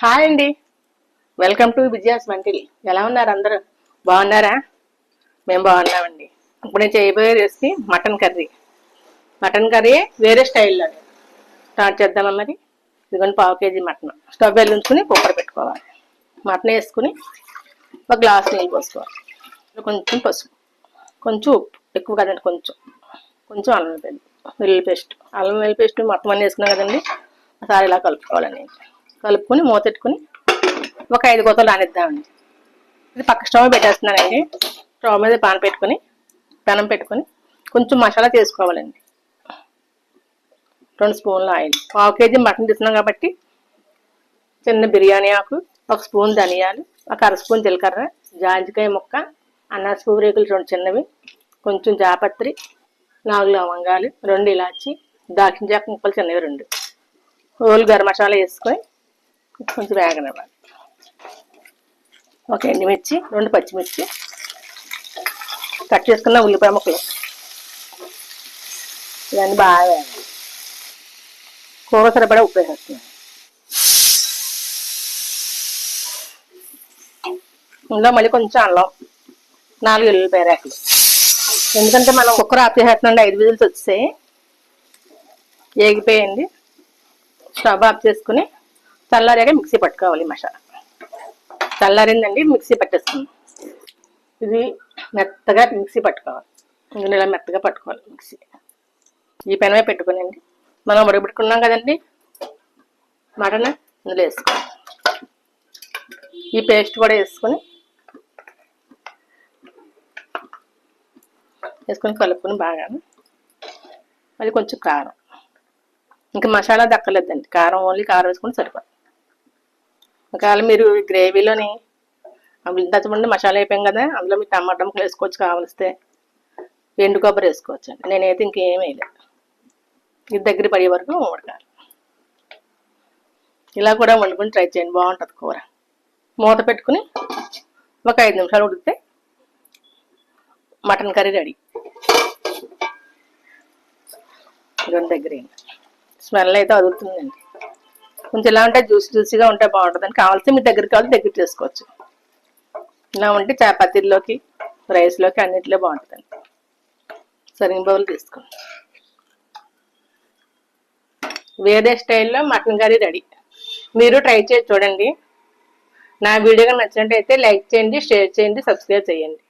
Hi అండి. Welcome to Vijaya's until. ఎలా ఉన్నారు అందరూ? బాగున్నారా? మేము బాగున్నామండి. ఇప్పుడు నేను చేయబోయే recipe mutton curry. Mutton curry వేరే స్టైల్లో స్టార్ట్ చేద్దామా మరి? ఇదిగోండి పావు కేజీ మటన్. స్టవ్ వెలిగించుకుని కుక్కర్ పెట్టుకోవాలి. మటన్ వేసుకుని ఒక గ్లాస్ నీళ్ళు పోసుకోవాలి. కొంచెం పసుపు, కొంచెం ఉప్పు, ఎక్కువ కదండి, కొంచెం కొంచెం వెల్లుల్లి పేస్ట్. అల్లం వెల్లుల్లి పేస్ట్ మొత్తం అన్నీ వేసుకున్నాం కదండి. ఒకసారి ఇలా కలుపుకోవాలండి. కలుపుకొని మూతెట్టుకుని ఒక 5 గోతలు రానిద్దామండి. ఇది పక్క స్టవ్ పెట్టేస్తున్నానండి. స్టవ్ మీద పాన్ పెట్టుకుని పెనం పెట్టుకొని కొంచెం మసాలా చేసుకోవాలండి. 2 స్పూన్ల ఆయిల్. పావు కేజీ మటన్ తీసుకున్నాం కాబట్టి చిన్న బిర్యానీ ఆకు, 1 స్పూన్ ధనియాలు, ఒక 1/2 స్పూన్ జీలకర్ర, జాజికాయ ముక్క, అనాస పువ్వు రేకులు 2 చిన్నవి, కొంచెం జాపత్రి, 4 లవంగాలు, 2 ఇలాచి, దాల్చిన చెక్క ముక్కలు చిన్నవి 2, హోల్ గరం మసాలా వేసుకొని కొంచెం వేగనివ్వాలి. ఒక ఎండుమిర్చి, 2 పచ్చిమిర్చి, కట్ చేసుకున్న ఉల్లిపాయ ముక్కలు, ఇవన్నీ బాగా వేగాలి. కూర సరిపడా ఉప్పు వేసేస్తున్నాను. ఇందులో మళ్ళీ కొంచెం అల్లం, 4 వెల్లుల్లిపాయ రేకలు. ఎందుకంటే మనం కుక్కర్ ఆఫ్ చేసేస్తున్నాండి. 5 విజిల్స్ వచ్చాయి, ఏగిపోయింది. స్టవ్ ఆఫ్ చేసుకుని చల్లారాక మిక్సీ పట్టుకోవాలి. మసాలా చల్లారిందండి, మిక్సీ పట్టేసుకుందాం. ఇది మెత్తగా మిక్సీ పట్టుకోవాలి. ఇందులో ఇలా మెత్తగా పట్టుకోవాలి మిక్సీ. ఈ పెనమే పెట్టుకునండి. మనం ఉడకబెట్టుకున్నాం కదండి మటన్, ఇందులో వేసుకోవాలి. ఈ పేస్ట్ కూడా వేసుకొని కలుపుకొని బాగా. అది కొంచెం కారం, ఇంకా మసాలా దక్కలేదండి. కారం ఓన్లీ కారం వేసుకొని సరిపోతుంది. ఒకవేళ మీరు గ్రేవీలోని ఇంతకుముందు మసాలా అయిపోయాం కదా, అందులో మీరు టమాటా ముక్కలు వేసుకోవచ్చు, కావలిస్తే ఎండు కొబ్బరి వేసుకోవచ్చు అండి. నేనైతే ఇంకేం వేయలేదు. ఇది దగ్గర పడే వరకు ఉడకాలి. ఇలా కూడా వండుకొని ట్రై చేయండి, బాగుంటుంది కూర. మూత పెట్టుకుని ఒక 5 నిమిషాలు ఉడికితే మటన్ కర్రీ రెడీ. ఇదంతా దగ్గర స్మెల్ అయితే అదుగుతుందండి. కొంచెం ఇలా ఉంటే జ్యూసీగా ఉంటే బాగుంటుందని. కావాల్సి మీ దగ్గర కావాలి దగ్గర చేసుకోవచ్చు. ఇలా ఉంటే చపాతీల్లోకి, రైస్లోకి అన్నింటిలో బాగుంటుందండి. సర్వింగ్ బౌల్ తీసుకోండి. వేరే స్టైల్లో మటన్ కర్రీ రెడీ. మీరు ట్రై చేసి చూడండి. నా వీడియో నచ్చినట్టయితే లైక్ చేయండి, షేర్ చేయండి, సబ్స్క్రైబ్ చేయండి.